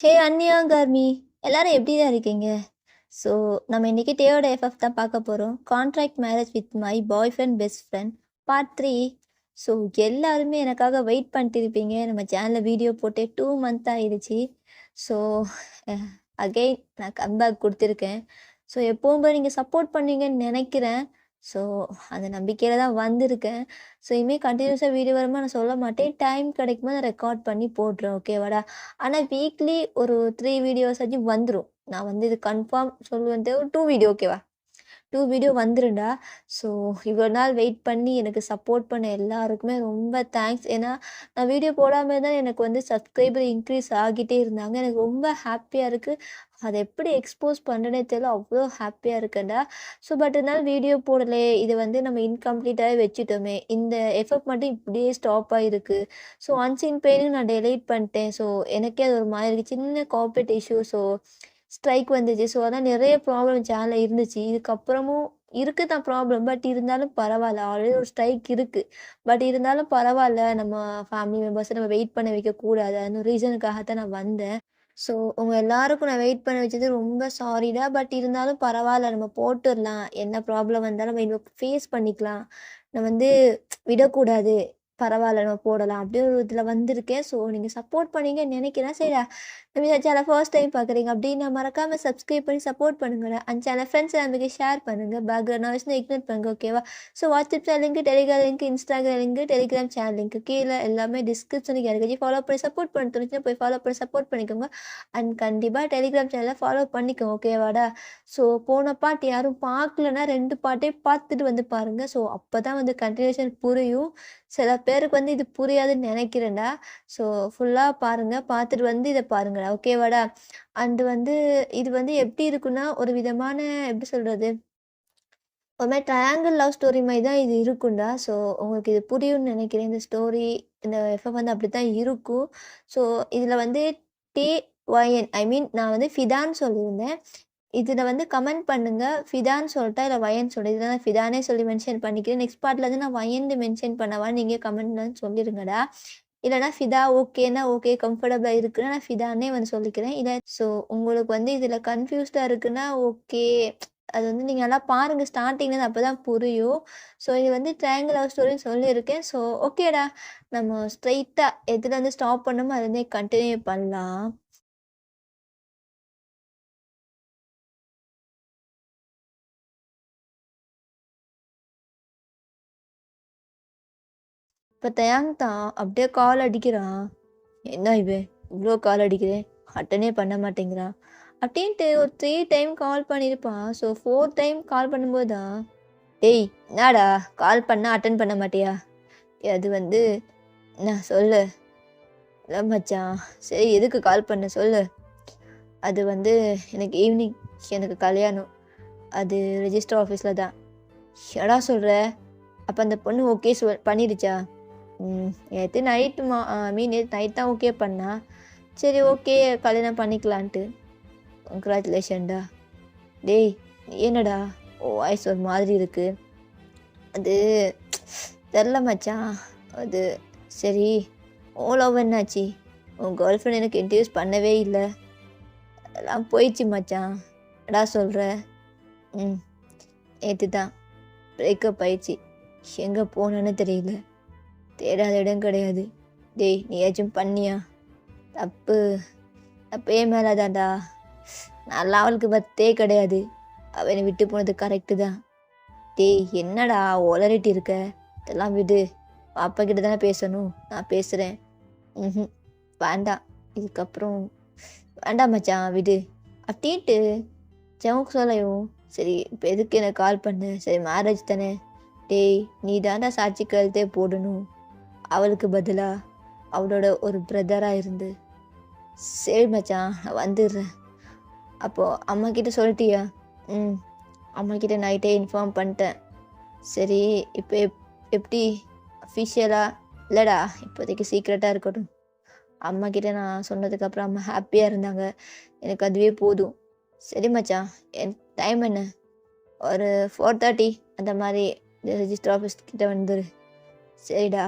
ஹே அன்யா, கர்மி எல்லாரும் எப்படிதான் இருக்கீங்க? ஸோ நம்ம இன்னைக்கு டேயோட எஃப்எஃப் தான் பார்க்க போகிறோம். Contract marriage with my boy friend best friend part 3. So எல்லாருமே எனக்காக வெயிட் பண்ணிட்டு இருப்பீங்க. நம்ம சேனலில் வீடியோ போட்டு 2 மந்த் ஆயிடுச்சு. ஸோ அகெயின் நான் கம்பேக் கொடுத்துருக்கேன். ஸோ எப்பவும் போய் நீங்கள் சப்போர்ட் பண்ணுவீங்கன்னு நினைக்கிறேன். ஸோ அந்த நம்பிக்கையில் தான் வந்திருக்கேன். ஸோ இனிமேல் கண்டினியூஸாக வீடியோ வருமா நான் சொல்ல மாட்டேன். டைம் கிடைக்கும்போது நான் ரெக்கார்ட் பண்ணி போடுறேன், ஓகேவாடா? ஆனால் வீக்லி ஒரு 3 வீடியோஸ் ஆச்சும் வந்துடும். நான் வந்து இது கன்ஃபார்ம் சொல்லுவேன். ஒரு 2 வீடியோ ஓகேவா? 2 வீடியோ வந்துரும்டா. ஸோ இவ்வளோ நாள் வெயிட் பண்ணி எனக்கு சப்போர்ட் பண்ண எல்லாருக்குமே ரொம்ப தேங்க்ஸ். ஏன்னா நான் வீடியோ போடாம இருந்தா எனக்கு வந்து சப்ஸ்கிரைபர் இன்க்ரீஸ் ஆகிட்டே இருந்தாங்க. எனக்கு ரொம்ப ஹாப்பியாக இருக்குது. அதை எப்படி எக்ஸ்போஸ் பண்ணுறேனே தெரியல. அவ்வளோ ஹாப்பியாக இருக்கேன்டா. ஸோ பட் இருந்தாலும் வீடியோ போடலே, இது வந்து நம்ம இன்கம்ப்ளீட்டாகவே வச்சுட்டோமே, இந்த எஃபெக்ட் மட்டும் இப்படியே ஸ்டாப் ஆகிருக்கு. ஸோ அன்சீன் பெயினும் நான் டெலீட் பண்ணிட்டேன். ஸோ எனக்கே அது ஒரு மாதிரி இருக்குது. சின்ன கார்ப்பரேட் இஷ்யூ. ஸோ ஸ்ட்ரைக் வந்துச்சு. ஸோ அதான் நிறைய ப்ராப்ளம் சேனல்ல இருந்துச்சு. இதுக்கப்புறமும் இருக்கு தான் ப்ராப்ளம். பட் இருந்தாலும் பரவால்ல. ஆல்ரெடி ஒரு ஸ்ட்ரைக் இருக்கு. பட் இருந்தாலும் பரவால்ல. நம்ம ஃபேமிலி மெம்பர்ஸ நம்ம வெயிட் பண்ண வைக்கக்கூடாது. அந்த ரீசனுக்காக தான் நான் வந்தேன். ஸோ உங்க எல்லாருக்கும் நான் வெயிட் பண்ண வச்சது ரொம்ப சாரிடா. பட் இருந்தாலும் பரவால்ல. நம்ம போட்டுறலாம். என்ன ப்ராப்ளம் வந்தாலும் நம்ம ஃபேஸ் பண்ணிக்கலாம். நான் வந்து விடக்கூடாது. பரவால்ல நம்ம போடலாம். அப்படியே ஒரு இதில வந்திருக்கேன். ஸோ நீங்க சப்போர்ட் பண்ணுவீங்கன்னு நினைக்கிறேன். சரிடா. நம்ம இந்த சேனல ஃபர்ஸ்ட் டைம் பார்க்குறீங்க அப்படின்னா மறக்காம சப்ஸ்கிரைப் பண்ணி சப்போர்ட் பண்ணுங்கடா. அந்த சேனல் ஃப்ரெண்ட்ஸ் எல்லாத்துக்கும் ஷேர் பண்ணுங்க. பேக்ரவுண்ட் நாய்ஸ்னா இக்னோர் பண்ணுங்க, ஓகேவா? So WhatsApp channel link, Telegram link, Instagram link, Telegram channel link கீழே எல்லாமே டிஸ்கிரிப்ஷனுக்கு யாருக்காச்சும் ஃபாலோ பண்ணி சப்போர்ட் பண்ண தோணுச்சுன்னா போய் ஃபாலோ பண்ணி சப்போர்ட் பண்ணிக்கோங்க. அண்ட் கண்டிப்பா டெலிகிராம் சேனல ஃபாலோ பண்ணிக்கோங்க, ஓகேவாடா? ஸோ போன பார்ட் யாரும் பார்க்கலன்னா 2 பார்ட்டையும் பார்த்துட்டு வந்து பாருங்க. ஸோ அப்பதான் வந்து கன்டினியூஷன் புரியும். சில பேருக்கு வந்து இது புரியாதுன்னு நினைக்கிறேன்டா. ஸோ ஃபுல்லா பாருங்க. பார்த்துட்டு வந்து இத பாருங்கடா, ஓகேவாடா? அண்ட் வந்து இது வந்து எப்படி இருக்குன்னா, ஒரு விதமான எப்படி சொல்றது? ஒரு மாரி ட்ரையாங்கிள் லவ் ஸ்டோரி மாரி தான் இது இருக்கும்டா. ஸோ உங்களுக்கு இது புரியும்னு நினைக்கிறேன். இந்த ஸ்டோரி, இந்த எஃப்எஃப் வந்து அப்படித்தான் இருக்கும். ஸோ இதில வந்து TYN ஐ மீன் நான் வந்து ஃபிதான்னு சொல்லியிருந்தேன். இதில வந்து கமெண்ட் பண்ணுங்க. ஃபிதான்னு சொல்லட்டா? இல்ல வயன்னு சொல்லட்டா? இதில நான் ஃபிதானே சொல்லி மென்ஷன் பண்ணிக்கிறேன். நெக்ஸ்ட் பார்ட்ல வந்து நான் வயன்னு மென்ஷன் பண்ணவான்னு நீங்க கமெண்ட்ல சொல்லிருங்கடா. இல்லன்னா ஃபிதா ஓகேன்னா ஓகே, கம்ஃபர்டபுளா இருக்குன்னா நான் ஃபிதான்னே வந்து சொல்லிக்கிறேன். இல்ல ஸோ உங்களுக்கு வந்து இதில கன்ஃப்யூஸ்டா இருக்குன்னா ஓகே. அது வந்து நீங்க நல்லா பாருங்க. ஸ்டார்ட்டிங்லேருந்து அப்பதான் புரியும். ஸோ இது வந்து ட்ரையாங்கிள் லவ் ஸ்டோரின்னு சொல்லியிருக்கேன். ஸோ ஓகேடா. நம்ம ஸ்ட்ரெயிட்டா எதுலேருந்து ஸ்டாப் பண்ணோமோ அதுலேருந்தே கன்டின்யூ பண்ணலாம். இப்ப தயாங் தான் அப்படியே கால் அடிக்கிறான். என்ன இவன் இவ்ளோ கால் அடிக்குதே! அட்டெண்டே பண்ண மாட்டேங்கிறான். அப்படின்ட்டு ஒரு 3 டைம் கால் பண்ணியிருப்பான். ஸோ 4 டைம் கால் பண்ணும்போது தான், "டேய் என்னாடா கால் பண்ணா அட்டெண்ட் பண்ண மாட்டியா?" அது வந்து என்ன சொல்லு? "இல்ல மச்சான், சரி எதுக்கு கால் பண்ண சொல்லு?" "அது வந்து எனக்கு ஈவினிங் எனக்கு கல்யாணம். அது ரெஜிஸ்டர் ஆஃபீஸ்ல தான்." "என்னடா சொல்ற? அப்ப அந்த பொண்ணு ஓகே பண்ணிடுச்சா?" நேத்து நைட்டுமா ஐ மீன் நேத்து நைட் தான் ஓகே பண்ணா. சரி ஓகே கல்யாணம் பண்ணிக்கலான்ட்டு. கங்ராச்சுலேஷன்டா. டேய் நீ என்னடா உன் வாய்ஸ் ஒரு மாதிரி இருக்கு? அது தெரில மச்சான். அது சரி உன் லவ் என்னாச்சு? உன் கேர்ள் ஃப்ரெண்ட் எனக்கு இன்ட்ரடியூஸ் பண்ணவே இல்ல. அதெல்லாம் போயிடுச்சு மச்சான். என்னடா சொல்ற? ம் நேத்து தான் பிரேக்கப் ஆயிடுச்சு. எங்க போனேன்னு தெரியல. தேடாத இடம் கிடையாது. டேய் நீயாச்சும் பண்ணியா? தப்பு தப்பு என் மேலே தான்டா. நான்லாம் அவளுக்கு பத்தே கிடையாது. அவ என்னை விட்டு போனது கரெக்டு தான். டேய் என்னடா ஒளறிட்டு இருக்க? இதெல்லாம் விடு. அப்பா கிட்ட தானே பேசணும். நான் பேசுகிறேன். ம் வேண்டாம். இதுக்கப்புறம் வேண்டாம் மச்சான் விடு. அப்படின்ட்டு ஜவுக்கு சொல்லவும், சரி இப்போ எதுக்கு எனக்கு கால் பண்ண? சரி மேரேஜ் தானே. டேய் நீ தான்டா சாட்சி கழுத்தே போடணும். அவளுக்கு பதிலா அவளோட ஒரு பிரதராக இருந்து. சரி மச்சான் நான் வந்துடுறேன். அப்போது அம்மா கிட்ட சொல்லிட்டியா? ம் அம்மா கிட்ட நைட்டே இன்ஃபார்ம் பண்ணிட்டேன். சரி இப்போ எப்படி அஃபிஷியலாக? இல்லைடா இப்போதைக்கு சீக்ரெட்டாக இருக்கட்டும். அம்மா கிட்ட நான் சொன்னதுக்கப்புறம் அம்மா ஹாப்பியாக இருந்தாங்க. எனக்கு அதுவே போதும். சரி மச்சான் என் டைம் என்ன? ஒரு 4:30 அந்த மாதிரி ரெஜிஸ்டர் ஆஃபீஸ் கிட்ட வந்துரு. சரிடா.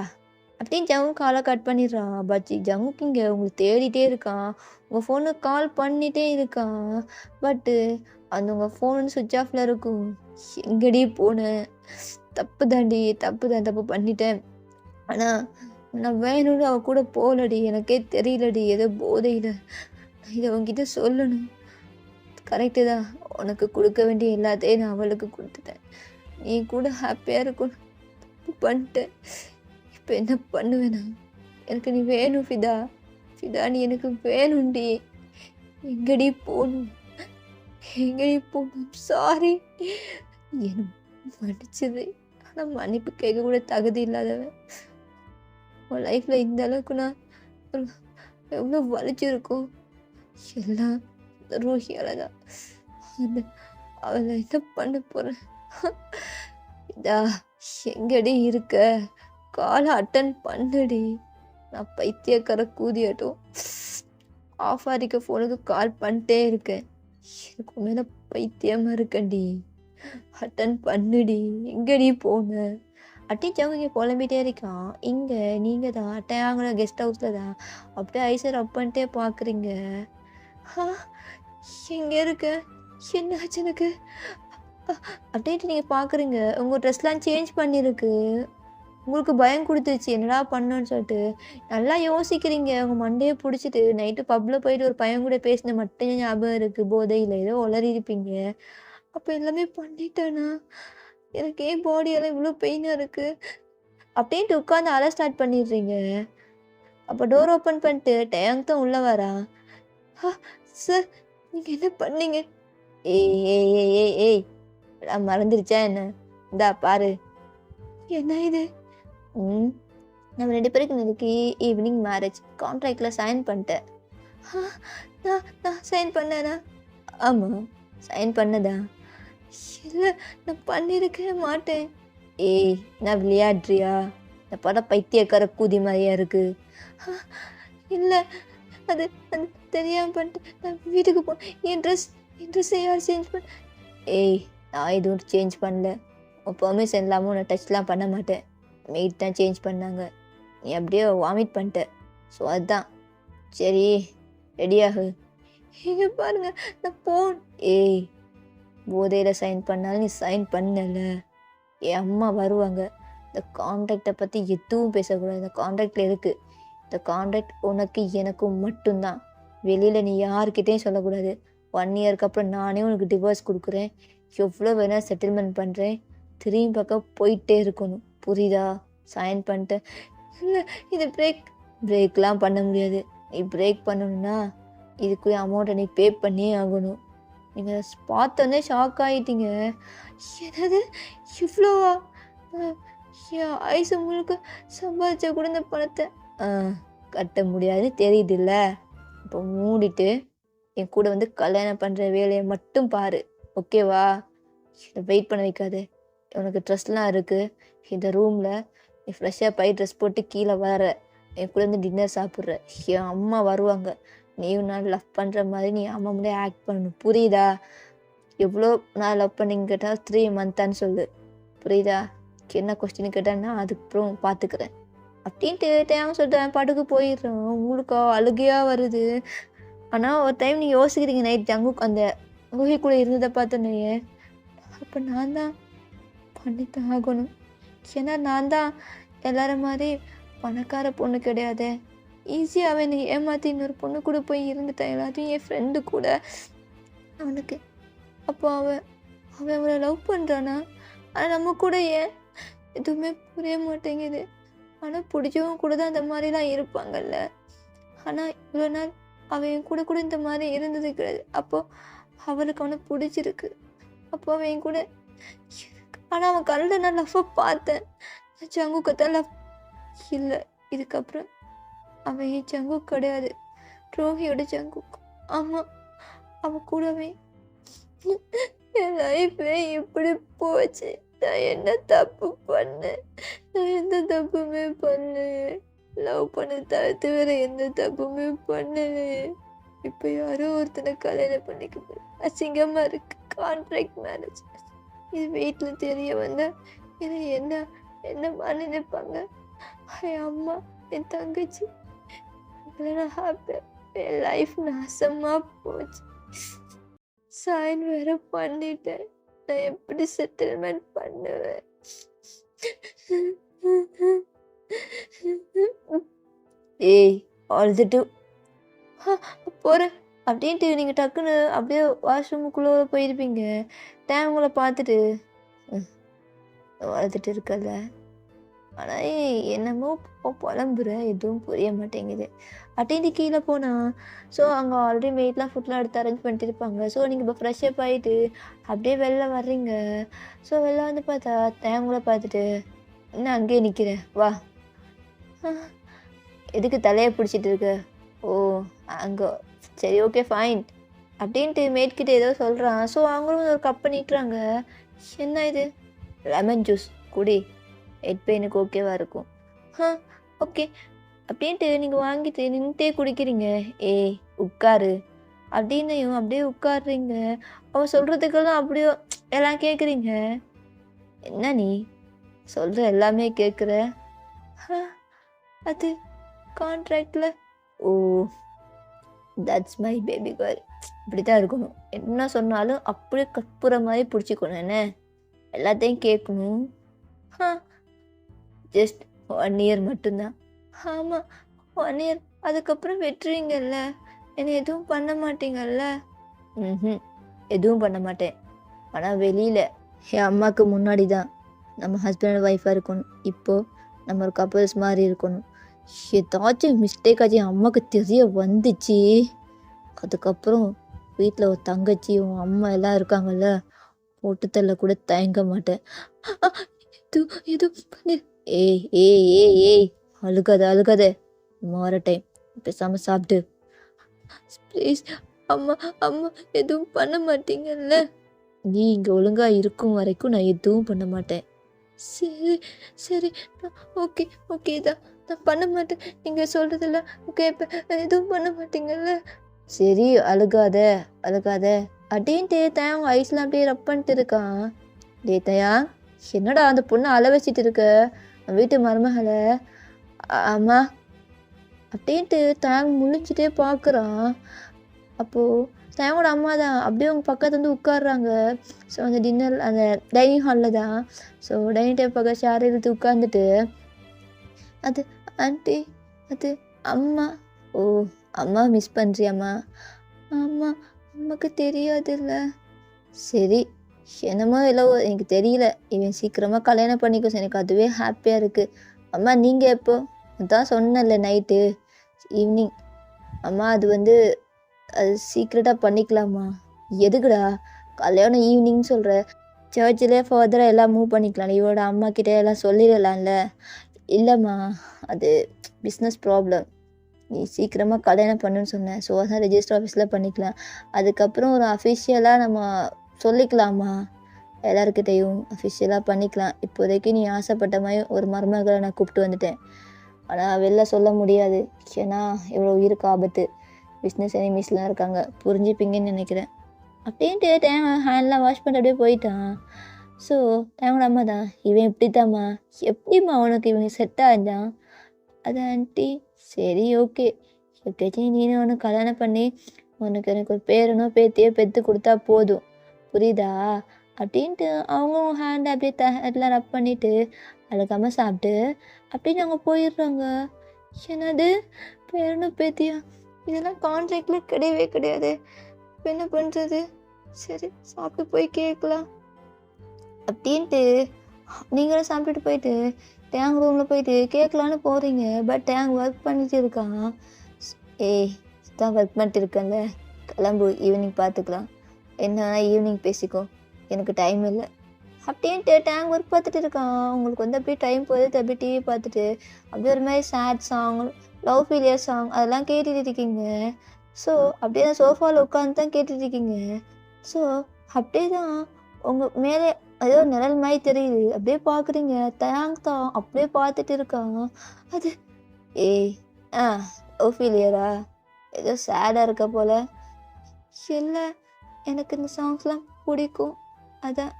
அப்படின்னு ஜங்கு காலை கட் பண்ணிடுறான். பட் ஜங்குக்கு இங்கே உங்களுக்கு தேடிட்டே இருக்கான். உங்கள் ஃபோனுக்கு கால் பண்ணிகிட்டே இருக்கான். பட்டு அந்த உங்கள் ஃபோன் சுவிட்ச் ஆஃபில் இருக்கும். எங்கடி போனேன்? தப்பு தாண்டி, தப்பு தான், தப்பு பண்ணிட்டேன். ஆனால் நான் வேணும்னு அவள் கூட போகலடி, எனக்கே தெரியலடி, ஏதோ போதையில். நான் இதை உங்ககிட்ட சொல்லணும். கரெக்டு தான், உனக்கு கொடுக்க வேண்டிய எல்லாத்தையும் நான் அவளுக்கு கொடுத்துட்டேன். நீ கூட ஹாப்பியாக இருக்கணும். தப்பு பண்ணிட்டேன். இப்போ என்ன பண்ணுவேண்ணா? எனக்கு நீ வேணும் ஃபிதா. ஃபிதா நீ எனக்கு வேணும்டி. எங்கடி போகணும்? எங்கடி போகணும்? சாரி, என்ன மன்னிச்சிடு. ஆனால் மன்னிப்பு கேட்க கூட தகுதி இல்லாதவன். உன் லைஃப்பில் இந்த அளவுக்கு நான் எவ்வளோ வலிச்சிருக்கும். எல்லாம் ரோஹியால தான். அந்த அவளை என்ன பண்ண போகிறேன்? இதா எங்கடி இருக்க? காலை அட்டன் பண்ணுடி. நான் பைத்தியக்கார கூதியாட்டும் ஆஃப் ஆகிக்க ஃபோனுக்கு கால் பண்ணிட்டே இருக்கேன். எனக்கு மேலே பைத்தியமாக இருக்கண்டி. அட்டன் பண்ணுடி. எங்கடி போன? அட்டிச்சாவும் இங்கே புலம்பிகிட்டே இருக்கான். இங்கே நீங்கள் தான் அட்டையாங்கிற கெஸ்ட் ஹவுஸில் தான் அப்படியே ஐசர் அப் பண்ணிட்டே பார்க்குறீங்க. எங்கே இருக்க? என்னாச்சு எனக்கு? அப்படின்ட்டு நீங்கள் பார்க்குறீங்க. உங்கள் ட்ரெஸ்லாம் சேஞ்ச் பண்ணியிருக்கு. உங்களுக்கு பயம் கொடுத்துருச்சு என்னடா பண்ணணும்னு சொல்லிட்டு. நல்லா யோசிக்கிறீங்க. உங்கள் மண்டையை பிடிச்சிட்டு நைட்டு பப்பில் போயிட்டு ஒரு பையன் கூட பேசின மட்டும் ஞாபகம் இருக்குது. போதையில் ஏதோ உளறி இருப்பீங்க. அப்போ எல்லாமே பண்ணிட்டேனா? எனக்கு ஏன் பாடியெல்லாம் இவ்வளோ பெயினாக இருக்குது? அப்படின்ட்டு உட்காந்து அழ ஸ்டார்ட் பண்ணிடுறீங்க. அப்போ டோர் ஓப்பன் பண்ணிட்டு டேங்க் தான் உள்ளே வரா. சார் நீங்கள் என்ன பண்ணீங்க? ஏய் ஏய் ஏய் ஏய் ஏய் மறந்துருச்சா என்ன? இந்தா பாரு. என்ன இது? நம்ம 2 பேருக்கு இன்னைக்கு ஈவினிங் மேரேஜ். கான்ட்ராக்டில் சைன் பண்ணிட்டேன். நான் சைன் பண்ணேனா? ஆமாம், சைன் பண்ணதா? இல்லை, நான் பண்ணியிருக்கவே மாட்டேன். ஏய் நான் விளையாடுறியா? இந்த படம் பைத்தியக்கார கூதி மாதிரியா இருக்குது. இல்லை, அது அது தெரியாமல் பண்ணிட்டு நான் வீட்டுக்கு போனேன். என் ட்ரெஸ்ஸை யார் சேஞ்ச் பண்ண? ஏய் நான் எதுவும் சேஞ்ச் பண்ணல. உன் பெர்மிஷன் இல்லாமல் உன்னை டச்லாம் பண்ண மாட்டேன். மெய்ட் தான் சேஞ்ச் பண்ணாங்க. நீ அப்படியே வாமிட் பண்ணிட்ட. ஸோ அதுதான். சரி ரெடியாகு. இங்கே பாருங்க நான் ஏய் போதையில் சைன் பண்ணாலும் நீ சைன் பண்ணல. என் அம்மா வருவாங்க. இந்த கான்ட்ராக்டை பற்றி எதுவும் பேசக்கூடாது. இந்த கான்ட்ராக்டில் இருக்குது. இந்த கான்ட்ராக்ட் உனக்கு எனக்கும் மட்டும்தான். வெளியில் நீ யாருக்கிட்டேயும் சொல்லக்கூடாது. 1 இயருக்கு அப்புறம் நானே உனக்கு டிவோர்ஸ் கொடுக்குறேன். எவ்வளோ வேணால் செட்டில்மெண்ட் பண்ணுறேன். திரும்பி பக்கம் போயிட்டே இருக்கணும். புரியுதா? சைன் பண்ணிட்டேன். இல்லை, இது பிரேக்லாம் பண்ண முடியாது. நீ பிரேக் பண்ணணும்னா இதுக்குரிய அமௌண்ட்டை நீ பே பண்ணியே ஆகணும். நீங்கள் பார்த்தோன்னே ஷாக் ஆகிட்டீங்க. என்னது இவ்வளோவா? என் ஐசு முழுக்க சம்பாதிச்ச கூட இந்த பணத்தை கட்ட முடியாதுன்னு தெரியுதுல்ல. இப்போ மூடிட்டு என் கூட வந்து கல்யாணம் பண்ணுற வேலையை மட்டும் பாரு. ஓகேவா? வெயிட் பண்ண வைக்காது. உனக்கு ட்ரெஸ்லாம் இருக்குது. இந்த ரூமில் நீ ஃப்ரெஷ்ஷாக போய் ட்ரெஸ் போட்டு கீழே வர. என் கூட வந்து டின்னர் சாப்பிட்ற. என் அம்மா வருவாங்க. நீயும் நான் லவ் பண்ணுற மாதிரி நீ அம்மா முன்னாடி ஆக்ட் பண்ணணும். புரியுதா? எவ்வளோ நான் லவ் பண்ணிங்க கேட்டால் 3 மந்த்தான்னு சொல்லு. புரியுதா? என்ன கொஸ்டின் கேட்டால் நான் அதுக்கப்புறம் பார்த்துக்கிறேன் அப்படின்ட்டு டைம் சொல்லிட்டு பாட்டுக்கு போயிடுறோம். உங்களுக்கு அழுகையாக வருது. ஆனால் ஒரு டைம் நீங்கள் யோசிக்கிறீங்க. நைட் ஜங்குக்கு அந்த ஊகி கூட இருந்ததை பார்த்தோன்னே அப்போ நான் தான் பண்ணித்தான் ஆகணும். ஏன்னா நான் தான் எல்லாரும் மாதிரி பணக்கார பொண்ணு கிடையாது. ஈஸியாகவே நீ ஏமாற்றி இன்னொரு பொண்ணு கூட போய் இருந்துட்டேன். எல்லாத்தையும் என் ஃப்ரெண்டு கூட அவனுக்கு. அப்போ அவன் அவளை லவ் பண்ணுறானா? ஆனால் நம்ம கூட ஏன் எதுவுமே புரிய மாட்டேங்குது. ஆனால் பிடிச்சவங்க கூட தான் இந்த மாதிரிலாம் இருப்பாங்கல்ல. ஆனால் இவ்வளோ நாள் அவன் என் கூட இந்த மாதிரி இருந்தது கிடையாது. அப்போது அவளுக்கு அவனை பிடிச்சிருக்கு. அப்போ அவன் என் கூட. ஆனால் அவன் கண்ணில் நான் லவ்வை பார்த்தேன். ஜங்குக்கு தான் லவ் இல்லை. இதுக்கப்புறம் அவன் என் ஜங்குக் கிடையாது, ரோஹியோட ஜங்குக். ஆமாம், அவன் கூடவே என் லைஃபே இப்படி போச்சு. நான் என்ன தப்பு பண்ணேன்? நான் எந்த தப்புமே பண்ணேன். லவ் பண்ண தவிர்த்து வேற எந்த தப்புமே பண்ணலையே. இப்போ யாரோ ஒருத்தனை கல்யாணம் பண்ணிக்க போகிறேன். அசிங்கமாக இருக்கு. Contract marriage. இது வீட்டில் தெரிய வந்தால் என்னை என்ன என்ன நினைப்பாங்க? என் அம்மா, என் தங்கச்சி இல்லைனா ஹாப்பியாக என் லைஃப் நாசமாக போச்சு. சைன் வேற பண்ணிட்டேன். நான் எப்படி செட்டில்மெண்ட் பண்ணுவேன்? ஏய், அழுதுட்டு போகிறேன் அப்படின்ட்டு நீங்கள் டக்குன்னு அப்படியே வாஷ்ரூமுக்குள்ளே போயிருப்பீங்க. உங்களை பார்த்துட்டு அழுதுட்டு இருக்கல. ஆனால் என்னமோ புலம்புற, எதுவும் புரிய மாட்டேங்குது அப்படின்ட்டு கீழே போனால். ஸோ அங்கே ஆல்ரெடி வெயிட்லாம் ஃபுட்லாம் எடுத்து அரேஞ்ச் பண்ணிட்டு இருப்பாங்க. ஸோ நீங்கள் இப்போ ஃப்ரெஷ்ஷப் ஆகிட்டு அப்படியே வெளில வர்றீங்க. ஸோ வெளில வந்து பார்த்தா தேவங்களை பார்த்துட்டு இன்னும் அங்கேயே நிற்கிற, வா. எதுக்கு தலையை பிடிச்சிட்டு இருக்க? ஓ, அங்கே சரி, ஓகே ஃபைன் அப்படின்ட்டு மேட்கிட்ட ஏதோ சொல்கிறான். ஸோ அவங்களும் ஒரு கப்பை நீட்டுறாங்க. என்ன இது? லெமன் ஜூஸ் குடி, ஹெட் பெயினுக்கு ஓகேவா இருக்கும். ஓகே அப்படின்ட்டு நீங்கள் வாங்கிட்டு நின்றுட்டே குடிக்கிறீங்க. ஏய் உட்காரு அப்படின்னையும் அப்படியே உட்காடுறீங்க. அவன் சொல்கிறதுக்கெல்லாம் அப்படியே எல்லாம் கேட்குறீங்க. என்ன நீ சொல்கிற எல்லாமே கேட்குற? அது கான்ட்ராக்டில். ஓ, தட்ஸ் மை பேபி கேர்ள். இப்படி தான் இருக்கணும். என்ன சொன்னாலும் அப்படியே கற்பூர மாதிரி பிடிச்சிக்கணும். என்ன எல்லாத்தையும் கேட்கணும். ஜஸ்ட் 1 year மட்டும்தான். ஆமாம், 1 year. அதுக்கப்புறம் வெட்டுறீங்கல்ல, என்னை எதுவும் பண்ண மாட்டீங்கல்ல? எதுவும் பண்ண மாட்டேன். ஆனால் வெளியில் என் அம்மாவுக்கு முன்னாடி தான் நம்ம ஹஸ்பண்ட் அண்ட் ஒய்ஃபாக இருக்கணும். இப்போது நம்ம ஒரு கப்பல்ஸ் மாதிரி இருக்கணும். ஏதாச்சும் மிஸ்டேக் ஆச்சு என் அம்மாவுக்கு தெரிய வந்துச்சு, அதுக்கப்புறம் வீட்டில் ஒரு தங்கச்சியும் அம்மா எல்லாம் இருக்காங்கல்ல, போட்டு தள்ள கூட தயங்க மாட்டேன். இது பண்ணி ஏய் ஏய் ஏய் ஏய் அழுகாத. மாற டைம் பேசாமல் சாப்பிட்டு. ப்ளீஸ் அம்மா, எதுவும் பண்ண மாட்டீங்கல்ல? நீ இங்கே ஒழுங்காக இருக்கும் வரைக்கும் நான் எதுவும் பண்ண மாட்டேன். சரி ஓகே தான், நான் பண்ண மாட்டேன். நீங்கள் சொல்கிறதில்ல கேட்பேன். எதுவும் பண்ண மாட்டீங்கல்ல? சரி, அழுகாத அப்படின்ட்டு தயாங்க ஐஸ்லாம் அப்படியே ரப் பண்ணிட்டு இருக்கான். டே தயா, என்னடா அந்த பொண்ணை அழ வச்சிட்டு இருக்க, வீட்டு மருமகளை? ஆமா அப்படின்ட்டு தயாங்க முழிச்சிட்டே பார்க்குறான். அப்போது தயாங்கோட அம்மா தான் அப்படியே அவங்க பக்கத்து வந்து உட்காடுறாங்க. ஸோ அந்த டின்னர் அந்த டைனிங் ஹாலில் தான். ஸோ டைனிங் டேபிள் பக்கம் ஷேர் எடுத்து உட்காந்துட்டு, அது ஆண்டி, அது அம்மா. ஓ, அம்மா மிஸ் பண்ணுறியாம்மா? ஆமாம், அம்மாவுக்கு தெரியாதுல்ல. சரி, என்னமோ இல்லை, எனக்கு தெரியல. இவன் சீக்கிரமாக கல்யாணம் பண்ணிக்கோ, எனக்கு அதுவே ஹாப்பியாக இருக்குது. அம்மா நீங்கள் எப்போ? அதான் சொன்னல நைட்டு ஈவினிங். அம்மா அது சீக்ரெட்டாக பண்ணிக்கலாமா? எதுக்குடா கல்யாணம் ஈவினிங் சொல்கிற? சர்ச்சிலே ஃபர்தராக எல்லாம் மூவ் பண்ணிக்கலாம், இவரோட அம்மா கிட்டே எல்லாம் சொல்லிடலாம்ல. இல்லைம்மா, அது பிஸ்னஸ் ப்ராப்ளம். நீ சீக்கிரமாக கல்யாணம் பண்ணுன்னு சொன்னேன். ஸோ அதான் ரெஜிஸ்டர் ஆஃபீஸில் பண்ணிக்கலாம். அதுக்கப்புறம் ஒரு அஃபிஷியலாக நம்ம சொல்லிக்கலாமா, எல்லாருக்கிட்டையும் அஃபிஷியலாக பண்ணிக்கலாம். இப்போதைக்கு நீ ஆசைப்பட்ட மாதிரி ஒரு மருமகளை நான் கூப்பிட்டு வந்துட்டேன். ஆனால் வெளில சொல்ல முடியாது, ஏன்னா இவ்வளோ உயிருக்கு ஆபத்து. பிஸ்னஸ் எனிமீஸ்லாம் இருக்காங்க, புரிஞ்சுப்பீங்கன்னு நினைக்கிறேன் அப்படின்ட்டு டேங்க ஹேண்ட்லாம் வாஷ் பண்ணிட்டு அப்படியே போயிட்டான். ஸோ டேங்கோட அம்மா தான், இவன் இப்படித்தாம்மா, எப்படிம்மா உனக்கு இவங்க செட் ஆகிட்டான்? அது ஆண்டி, சரி ஓகே, எப்படியாச்சும் நீனும் உனக்கு கல்யாணம் பண்ணி உனக்கு எனக்கு ஒரு பேரனோ பேத்தியோ பெற்று கொடுத்தா போதும், புரியுதா? அப்படின்ட்டு அவங்க ஹேண்டை அப்படியே எல்லாம் ரப் பண்ணிவிட்டு அழுக்காமல் சாப்பிட்டு அப்படின்னு அவங்க போயிடுறாங்க. என்னது பேரனோ பேத்தியா? இதெல்லாம் கான்ட்ராக்டில் கிடையவே கிடையாது. இப்போ என்ன பண்ணுறது? சரி, சாப்பிட்டு போய் கேட்கலாம் அப்படின்ட்டு நீங்களும் சாப்பிட்டுட்டு போயிட்டு டேங் ரூமில் போயிட்டு கேட்கலான்னு போகிறீங்க. பட் டேங் ஒர்க் பண்ணிட்டு இருக்கான். ஏய், தான் ஒர்க் பண்ணிட்டு இருக்கேன்ல, கிளம்பு, ஈவினிங் பார்த்துக்கலாம். என்னன்னா ஈவினிங் பேசிக்கோ, எனக்கு டைம் இல்லை அப்படின்ட்டு டேங் ஒர்க் பார்த்துட்டு இருக்கான். உங்களுக்கு அப்படியே டைம் போகுது, அப்படியே டிவி பார்த்துட்டு அப்படியே ஒரு மாதிரி சேட் சாங், லவ் ஃபீலியர் சாங் அதெல்லாம் கேட்டுட்டு இருக்கீங்க. ஸோ அப்படியே தான் சோஃபாவில் உட்காந்து தான் கேட்டுட்டு இருக்கீங்க. ஸோ அப்படியே தான் உங்கள் மேலே ஏதோ நிழல் மாதிரி தெரியுது, அப்படியே பார்க்குறீங்க. தயாங் தான் அப்படியே பார்த்துட்டு இருக்கான். அது ஏய் லவ் ஃபீலியரா? ஏதோ சேடாக இருக்க போல். இல்லை, எனக்கு இந்த சாங்ஸ்லாம் பிடிக்கும், அதான்.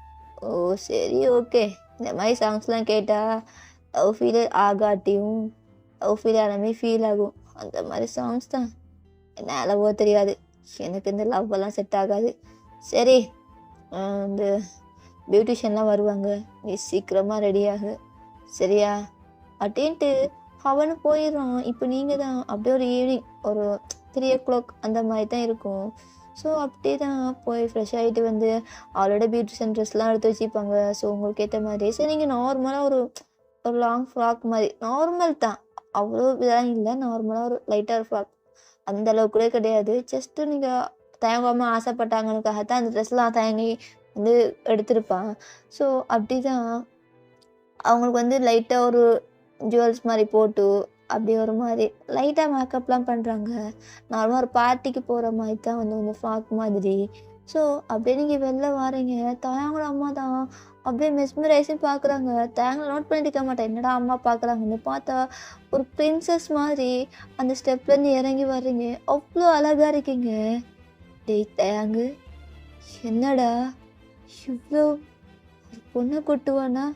ஓ சரி ஓகே, இந்த மாதிரி சாங்ஸ்லாம் கேட்டால் லவ் ஃபீல் ஆகாட்டியும் லவ் ஃபீல் ஆனமே ஃபீல் ஆகும். அந்த மாதிரி சாங்ஸ் தான். என்ன அளவோ தெரியாது. எனக்கு இந்த லவ் எல்லாம் செட் ஆகாது. சரி, இந்த பியூட்டிஷியன்லாம் வருவாங்க, நீ சீக்கிரமாக ரெடி ஆகு சரியா அப்படின்ட்டு அவனும் போயிடுறான். இப்போ நீங்கள் தான் அப்படியே ஒரு ஈவினிங் ஒரு 3 o'clock அந்த மாதிரி தான் இருக்கும். ஸோ அப்படியே தான் போய் ஃப்ரெஷ் ஆகிட்டு வந்து அவளோட பியூட்டிஷியன் ட்ரெஸ்லாம் எடுத்து வச்சுப்பாங்க. ஸோ உங்களுக்கு ஏற்ற மாதிரி சரி நீங்கள் நார்மலாக ஒரு ஒரு லாங் ஃப்ராக் மாதிரி நார்மல் தான், அவ்வளோ இதெல்லாம் இல்லை, நார்மலாக ஒரு லைட்டாக ஃப்ராக் அந்த அளவுக்கு கூட கிடையாது. ஜஸ்ட்டு நீங்கள் தயங்காமல் ஆசைப்பட்டாங்கனுக்காக தான் அந்த ட்ரெஸ்லாம் தயங்கி வந்து எடுத்திருப்பான். ஸோ அப்படி தான் அவங்களுக்கு வந்து லைட்டாக ஒரு ஜுவல்ஸ் மாதிரி போட்டு அப்படி ஒரு மாதிரி லைட்டாக மேக்கப்லாம் பண்ணுறாங்க. நார்மலாக ஒரு பார்ட்டிக்கு போகிற மாதிரி தான் வந்து இந்த ஃப்ராக் மாதிரி. ஸோ அப்படியே நீங்கள் வெளில வாரீங்க, தயாங்களோட அம்மா தான் அப்படியே மெஸ்மரைஸும் பார்க்குறாங்க. தயாங்களை நோட் பண்ணிட்டு இருக்க மாட்டேன், என்னடா அம்மா பார்க்குறாங்கன்னு பார்த்தா ஒரு பிரின்சஸ் மாதிரி அந்த ஸ்டெப்லேருந்து இறங்கி வர்றீங்க. அவ்வளோ அழகாக இருக்கீங்க. டேய் தயாங்கு, என்னடா இவ்வளோ ஒரு பொண்ணை கொட்டுவானா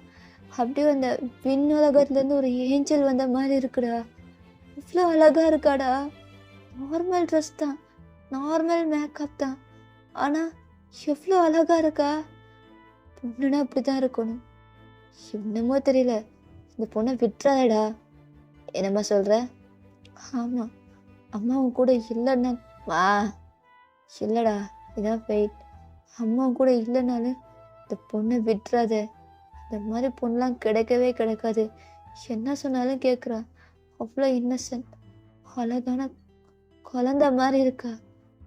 அப்படியே அந்த விண் உலகத்துலேருந்து ஒரு ஏஞ்சல் வந்த மாதிரி இருக்குடா, இவ்வளோ அழகாக இருக்காடா. நார்மல் ட்ரெஸ் தான், நார்மல் மேக்கப் தான், ஆனால் எவ்வளோ அழகாக இருக்கா. பொண்ணுன்னா அப்படி தான் இருக்கணும். என்னமோ தெரியல, இந்த பொண்ணை விட்டுறாதடா. என்னம்மா சொல்கிற? ஆமாம், அம்மாவும் கூட இல்லைன்னா வா. இல்லைடா, இதான் ஃபெயிட். அம்மாவும் கூட இல்லைனாலும் இந்த பொண்ணை விட்டுறாத. இந்த மாதிரி பொண்ணுலாம் கிடைக்கவே கிடைக்காது. என்ன சொன்னாலும் கேட்குறா. அவ்வளோ இன்னசென்ட், அழகான குழந்த மாதிரி இருக்கா.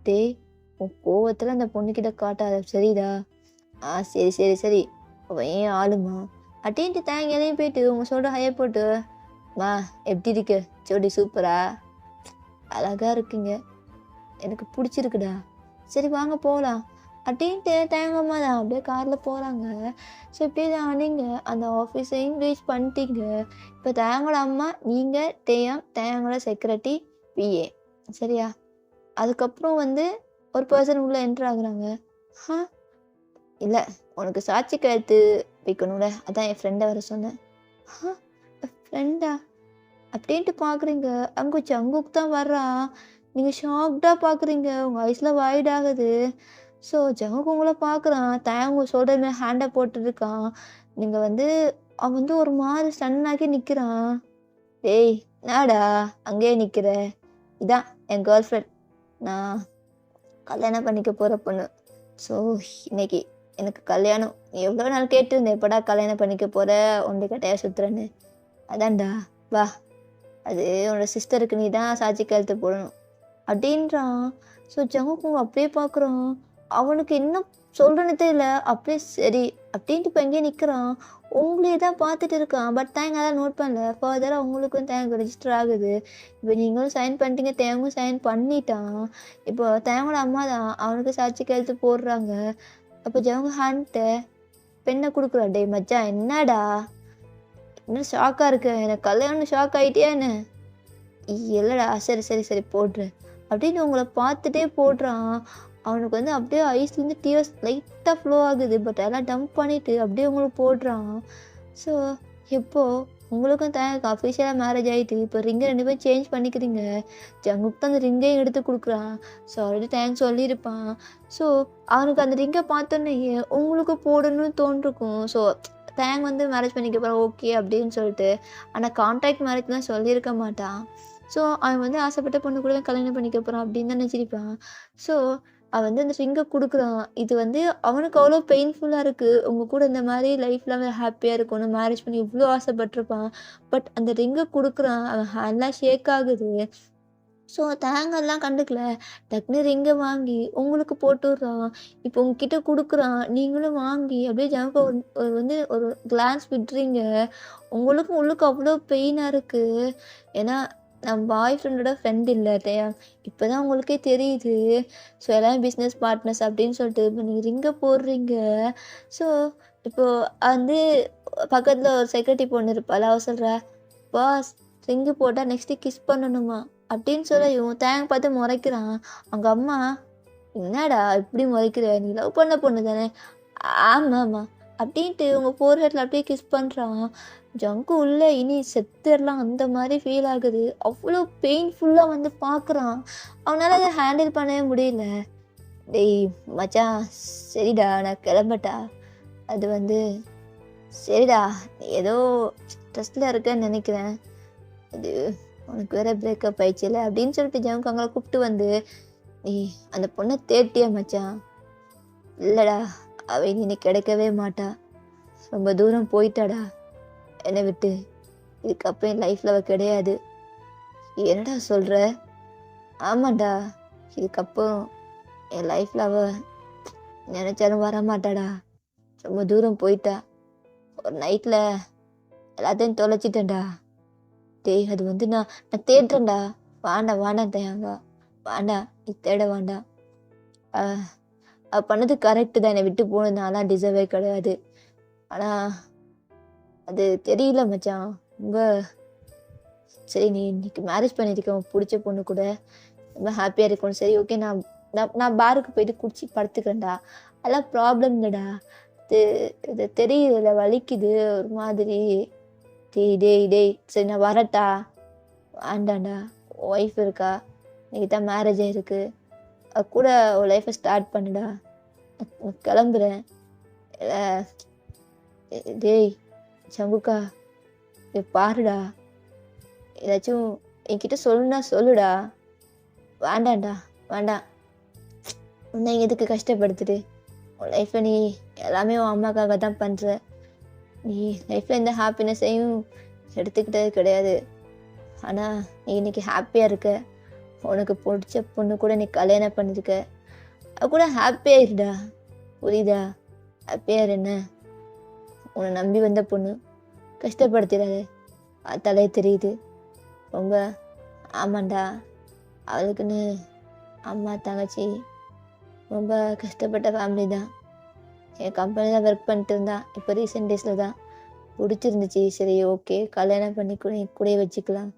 டேய், உன் கோவத்தில் அந்த பொண்ணுக்கிட்ட காட்டாத சரிடா. சரி சரி சரி, அவன் ஏன் ஆளுமா அப்படின்ட்டு தேங்காயும் போயிட்டு உங்கள் சொல்கிற ஹைய போட்டு மா எப்படி இருக்கு ஜோடி, சூப்பரா அழகாக இருக்குங்க, எனக்கு பிடிச்சிருக்குடா, சரி வாங்க போகலாம் அப்படின்ட்டு தேங்கம்மா தான் அப்படியே காரில் போகிறாங்க. ஸோ இப்படியே தான் நீங்கள் அந்த ஆஃபீஸையும் ரீச் பண்ணிட்டீங்க. இப்போ தேங்கோட அம்மா, நீங்கள் தேங்கோட செக்யூரிட்டி பிஏ சரியா. அதுக்கப்புறம் வந்து ஒரு பர்சன் உள்ளே என்ட்ரு ஆகுறாங்க. இல்லை, உனக்கு சாட்சி கையெழுத்து வைக்கணும்ல, அதான் என் ஃப்ரெண்டை வர சொன்னேன். ஃப்ரெண்டா அப்படின்ட்டு பார்க்குறீங்க. அங்கே ஜங்குக்கு தான் வர்றான். நீங்கள் ஷாக்டாக பார்க்குறீங்க, உங்கள் ஐஸில் வைட் ஆகுது. ஸோ ஜங்குக்கு உங்களை பார்க்குறான், தேங்க சொல்கிற ஹேண்டை போட்டுருக்கான். நீங்கள் வந்து அவன் வந்து ஒரு மாதிரி ஸ்டன்னாக்கி நிற்கிறான். டேய் நாடா அங்கேயே நிற்கிற, இதான் என் கேர்ள் ஃப்ரெண்ட், நான் கல்யாணம் பண்ணிக்க போகிற பொண்ணு. ஸோ இன்னைக்கு எனக்கு கல்யாணம். நீ எவ்வளோ நாள் கேட்டுருந்தேன், எப்படா கல்யாணம் பண்ணிக்க போகிற, ஒன்று கட்டையாக சுற்றுறேன்னு. அதான்டா வா, அது உன்னோட சிஸ்டருக்கு நீ தான் சாட்சி கையெழுத்து போடணும் அப்படின்றான். ஸோ ஜங்குக்கு அப்படியே பார்க்குறான், அவனுக்கு என்ன சொல்கிறேன்னு தெரியல. அப்படியே சரி அப்படின்ட்டு இப்போ எங்கேயே நிற்கிறான். உங்களே தான் பார்த்துட்டு இருக்கான். பட் தேங்க தான் நோட் பண்ணல. ஃபர்தராக உங்களுக்கும் தேங்க ரெஜிஸ்டர் ஆகுது. இப்போ நீங்களும் சைன் பண்ணிட்டீங்க, தேங்கும் சைன் பண்ணிட்டான். இப்போ தேங்கோட அம்மா தான் அவனுக்கு சாட்சி கையெழுத்து போடுறாங்க. அப்போ ஜவங்க ஹேண்ட்டு பெண்ணை கொடுக்குறா. டே மச்சான் என்னடா, என்ன ஷாக்காக இருக்கு, எனக்கு கல்யாணம் ஷாக் ஆகிட்டியா என்ன? இல்லைடா, சரி சரி சரி போடுறேன் அப்படின்னு உங்களை பார்த்துட்டே போடுறான். அவனுக்கு வந்து அப்படியே ஐஸ்லேருந்து டியர்ஸ் லைட்டாக ஃப்ளோ ஆகுது. பட் அதெல்லாம் டம்ப் பண்ணிவிட்டு அப்படியே உங்களுக்கு போடுறான். ஸோ எப்போது உங்களுக்கும் தேங்க அஃபிஷியலாக மேரேஜ் ஆகிட்டு இப்போ ரிங்கை 2 பேரும் சேஞ்ச் பண்ணிக்கிறீங்க. ஜங்குக்கு தான் அந்த ரிங்கையும் எடுத்து கொடுக்குறான். ஸோ ஆல்ரெடி தேங்க்ஸ் சொல்லியிருப்பான். ஸோ அவனுக்கு அந்த ரிங்கை பார்த்தோன்னே உங்களுக்கு போடணும்னு தோன்றிருக்கும். ஸோ தேங்க வந்து மேரேஜ் பண்ணிக்க போகிறான் ஓகே அப்படின்னு சொல்லிட்டு. ஆனால் கான்ட்ராக்ட் மேரேஜ் தான் சொல்லியிருக்க மாட்டான். ஸோ அவன் வந்து ஆசைப்பட்ட பொண்ணு கூட கல்யாணம் பண்ணிக்க போகிறான் அப்படின்னு தான் நினச்சிருப்பான். ஸோ அவன் வந்து அந்த ரிங்கை கொடுக்குறான். இது வந்து அவனுக்கு அவ்வளோ பெயின்ஃபுல்லாக இருக்குது. உங்கள் கூட இந்த மாதிரி லைஃப்பில் அவன் ஹாப்பியாக இருக்கணும், மேரேஜ் பண்ணி இவ்வளோ ஆசைப்பட்டிருப்பான். பட் அந்த ரிங்கை கொடுக்குறான், அவன் ஹேண்ட்லாம் ஷேக் ஆகுது. ஸோ தேங்கெல்லாம் கண்டுக்கல, டக்குனு ரிங்கை வாங்கி உங்களுக்கு போட்டுடுறான். இப்போ உங்ககிட்ட கொடுக்குறான், நீங்களும் வாங்கி அப்படியே ஜாங்க வந்து ஒரு கிளான்ஸ் விட்டுறீங்க. உங்களுக்கும் உள்ளுக்கு அவ்வளோ பெயினாக இருக்குது. ஏன்னா நான் பாய் ஃப்ரெண்டோட ஃப்ரெண்ட் இல்லை இல்லையா, இப்போ தான் உங்களுக்கே தெரியுது. ஸோ எல்லாம் பிஸ்னஸ் பார்ட்னர்ஸ் அப்படின்னு சொல்லிட்டு இப்போ நீங்கள் ரிங்கை போடுறீங்க. ஸோ இப்போது வந்து பக்கத்தில் ஒரு செக்யூரிட்டி பொண்ணு இருப்பாள், அவ சொல்கிறா, பாஸ் ரிங்கு போட்டால் நெக்ஸ்ட்டு கிஸ் பண்ணணுமா அப்படின்னு சொல்ல இவன் தேங்க பார்த்து முறைக்கிறான். அவங்க அம்மா, என்னடா இப்படி முறைக்கிற, நீ லவ் பண்ண பொண்ணு தானே? ஆமாம் ஆமாம், அப்படின்ட்டு உங்க ஃபோர்ஹெட்ல அப்படியே கிஸ் பண்றான். ஜங்கு உள்ள இனி செத்துரலாம் அந்த மாரி ஃபீல் ஆகுது. அவ்ளோ பெயின்ஃபுல்லா வந்து பார்க்குறான். அவனால அத ஹேண்டில் பண்ணவே முடியல. "டேய் மச்சான், சரிடா நான் கிளம்பட்டா?" அது வந்து, "சரிடா, நீ ஏதோ ஸ்ட்ரெஸ்ல இருக்கன்னு நெனைக்கிறேன். அது உனக்கு வேற பிரேக்கப் ஆயிடுச்சுல்ல" அப்படின்னு சொல்லிட்டு ஜங்கு அங்க கூப்ட்டு வந்து, "ஏய் அந்த பொண்ண தேடிட்டியா மச்சான்?" "இல்லடா, அவ இனி கிடைக்கவே மாட்டா. ரொம்ப தூரம் போயிட்டாடா என்னை விட்டு. இதுக்கப்புறம் என் லைஃப்ல அவ கிடையாது." "என்னடா சொல்ற?" "ஆமாண்டா, இதுக்கப்புறம் என் லைஃப்ல அவ நினைச்சாலும் வரமாட்டாடா. ரொம்ப தூரம் போயிட்டா. ஒரு நைட்ல எல்லாத்தையும் தொலைச்சிட்டேன்டா." "டேய் அது வந்து நான் நான் தேடுறேன்டா. வேண்டாம் தயங்கா. வேண்டாம், நீ தேட வேண்டாம். அ அவ பண்ணது கரெக்ட்டு தான். என்னை விட்டு போனது நான்லாம் டிசர்வே கிடையாது. ஆனா அது தெரியல மச்சான். ரொம்ப சரி நீ இன்னைக்கு மேரேஜ் பண்ணியிருக்க உனக்கு புடிச்ச பொண்ணு கூட. ரொம்ப ஹாப்பியா இருக்கணும். சரி ஓகே நான் நான் நான் பாருக்கு போயிட்டு குடிச்சு படுத்துக்கிறேன்டா. அதெல்லாம் ப்ராப்ளம் இல்லடா. இது இது தெரியுதுல வலிக்குது ஒரு மாதிரி. டேய் சரி நான் வரட்டா? வேண்டாம்டா. ஒய்ஃப் இருக்கா. இன்னைக்கு தான் மேரேஜ் ஆயிருக்கு. அவ கூட உன் லைஃப்ப ஸ்டார்ட் பண்ணுடா. நான் கிளம்புறேன்." இல்ல டேய் சங்குக்கா, இங்க பாருடா. ஏதாச்சும் என்கிட்ட சொல்லணும்னா சொல்லுடா. வேண்டாம்டா, வேண்டாம். உன்னை எதுக்கு கஷ்டப்படுத்துட்டு? உன் லைஃப்ல நீ எல்லாமே உன் அம்மாக்காக தான் பண்ற. நீ லைஃப்ல எந்த ஹாப்பினஸையும் எடுத்துக்கிட்டது கிடையாது. ஆனா நீ இன்னைக்கு ஹாப்பியா இருக்க. உனக்கு புடிச்ச பொண்ணு கூட நீ கல்யாணம் பண்ணிருக்க. அவ கூட ஹாப்பியா இருடா. புரியுதா? ஹாப்பியா இரு என்ன? உன்னை நம்பி வந்த பொண்ணு. கஷ்டப்படுத்திடாத. பார்த்தாலே தெரியுது. ரொம்ப ஆமாண்டா. அவளுக்குன்னு அம்மா, தங்கச்சி ரொம்ப கஷ்டப்பட்ட ஃபேமிலி தான். என் கம்பெனில ஒர்க் பண்ணிட்டு இருந்தா. இப்போ ரீசென்ட் டேஸ்ல தான் புடிச்சிருந்துச்சு. சரி ஓகே கல்யாணம் பண்ணி கூட என் கூடயே வச்சுக்கலாம்.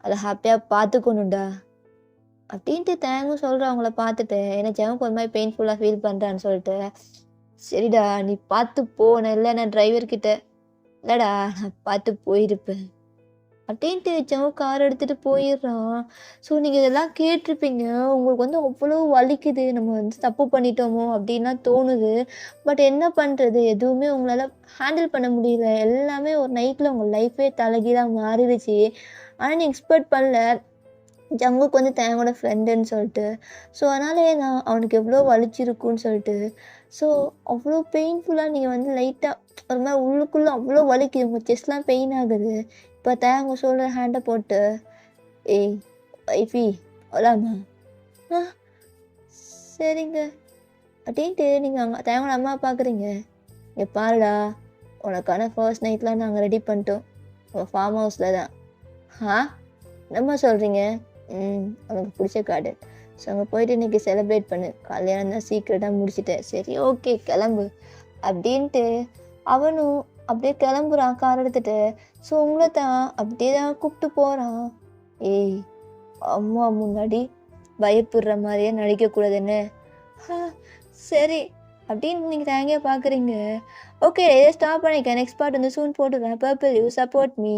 அத ஹாப்பியா பார்த்துக்கணும்டா. அப்படின்ட்டு தேங்கும் சொல்றேன் அவங்கள பார்த்துட்டு. ஏன்னா ஜெகனுக்கு ஒரு மாதிரி பெயின்ஃபுல்லா ஃபீல் பண்றான்னு சொல்லிட்டு. சரிடா நீ பார்த்து போ. நான் இல்ல நான் டிரைவர் கிட்ட இல்லடா நான் பார்த்து போயிருப்பேன். அப்படின்ட்டு ஜெகன் கார் எடுத்துட்டு போயிடுறான். ஸோ நீங்க இதெல்லாம் கேட்டிருப்பீங்க. உங்களுக்கு வந்து அவ்வளோ வலிக்குது. நம்ம வந்து தப்பு பண்ணிட்டோமோ அப்படின்லாம் தோணுது. பட் என்ன பண்றது? எதுவுமே உங்களால ஹேண்டில் பண்ண முடியல. எல்லாமே ஒரு நைட்ல உங்க லைஃபே தலைகீழா மாறிடுச்சு. ஆனா நீங்க எக்ஸ்பெக்ட் பண்ணல. ஜங்குக்கு வந்து தேங்கோட ஃப்ரெண்டுன்னு சொல்லிட்டு. ஸோ அதனாலே நான் அவனுக்கு எவ்வளோ வலிச்சிருக்குன்னு சொல்லிட்டு. ஸோ அவ்வளோ பெயின்ஃபுல்லா நீங்க வந்து லைட்டா ஒரு மாரி உள்ளுக்குள்ள அவ்வளோ வலிக்குது. உங்க செஸ்ட்லாம் பெயின் ஆகுது. இப்போ தேங்க ஷோல்டர் ஹேண்ட போட்டு, "ஏய் வைஃபி போலாமா?" "ஆ சரிங்க." அப்படின்ட்டு நீங்க அங்க தேங்கோட அம்மாவ பார்க்குறீங்க. "இங்க பாருடா, உனக்கான ஃபர்ஸ்ட் நைட்லாம் நாங்க ரெடி பண்ணிட்டோம். உங்க ஃபார்ம் ஹவுஸ்ல தான்." "ஆ என்னம்மா சொல்றீங்க?" "உனக்கு பிடிச்ச கார்டன். ஸோ அங்கே போயிட்டு இன்னைக்கு செலிப்ரேட் பண்ணு. கல்யாணம் தான் சீக்கிரட்டா முடிச்சுட்டேன். சரி ஓகே கிளம்பு." அப்படின்ட்டு அவனும் அப்படியே கிளம்புறான் கார் எடுத்துட்டு. ஸோ உங்கள தான் அப்படியே தான் கூப்பிட்டு போறான். "ஏய் அம்மா முன்னாடி பயப்படுற மாரியே நடிக்கக்கூடாது என்ன?" "ஆ சரி." அப்படின்னு நீங்க தேங்காய் பார்க்குறீங்க. ஓகே இதை ஸ்டாப் பண்ணிக்க. நெக்ஸ்ட் பார்ட் வந்து சூன் போட்டுடுறேன். Purple you support me.